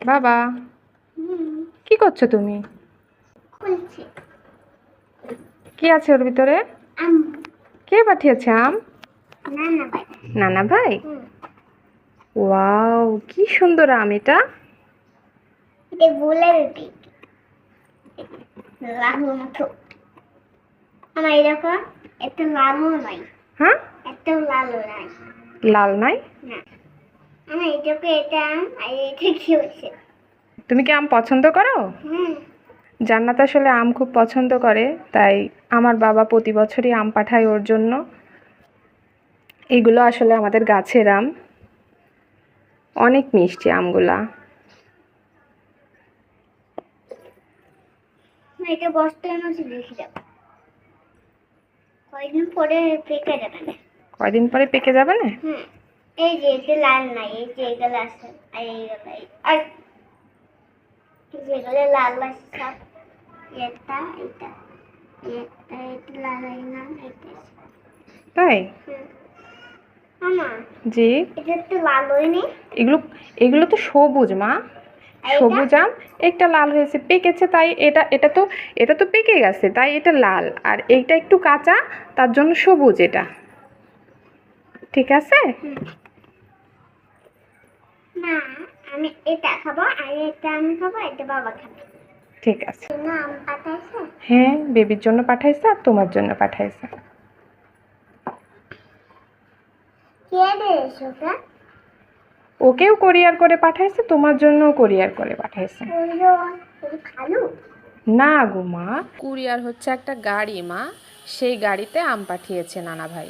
বাবা, কি করছো তুমি? খুলছি। কি আছে ওর ভিতরে? আম। কে পাঠিয়েছে আম? নানা ভাই। নানা ভাই? ওয়াও, কি সুন্দর আম এটা। এটা গোলাপি পিক, লালু মতো। আমার এরকম এত লালও নাই। হ্যাঁ, এত লালও নাই। লাল নাই? না, আমার এটাকে এটা আম আর এটা কি হচ্ছে? তুমি কি আম পছন্দ করো? হুম। জান্নাত আসলে আম খুব পছন্দ করে, তাই আমার বাবা প্রতি বছরই আম পাঠায় ওর জন্য। এগুলো আসলে আমাদের গাছের আম, অনেক মিষ্টি আমগুলা। এটা বস্তার মধ্যে রেখে যাবো, কয়েকদিন পরে পেকে যাবে না। কয়দিন পরে পেকে যাবে না? হুম। এই যে এটা লাল নাই, এই যে এগুলো আছে আর এইগুলো আর যেগুলো লাল আছে সব এটা এটা এটা এটা লাল হয় না এটা। তাই? মামা, জি। এটা তো লাল হয়নি। এগুলো এগুলো তো সবুজ মা, সবুজ আম। একটা লাল হয়েছে, পেকেছে, তাই এটা এটা তো পেকে গেছে, তাই এটা লাল। আর এইটা একটু কাঁচা, তার জন্য সবুজ এটা। ঠিক আছে? না, আমি এটা খাবো আর এটা আমি খাবো, এটা বাবা খাবে। ঠিক আছে। না, আম পাঠাইছে। হ্যাঁ, বেবির জন্য পাঠাইছে আর তোমার জন্য পাঠাইছে। কে দিয়েছে ওটা? ওকেও কোরিয়ার করে পাঠাইছে, তোমার জন্যও কোরিয়ার করে পাঠাইছে। খালু? না গো মা, কুরিয়ার হচ্ছে একটা গাড়ি মা, সেই গাড়িতে আম পাঠিয়েছে নানা ভাই।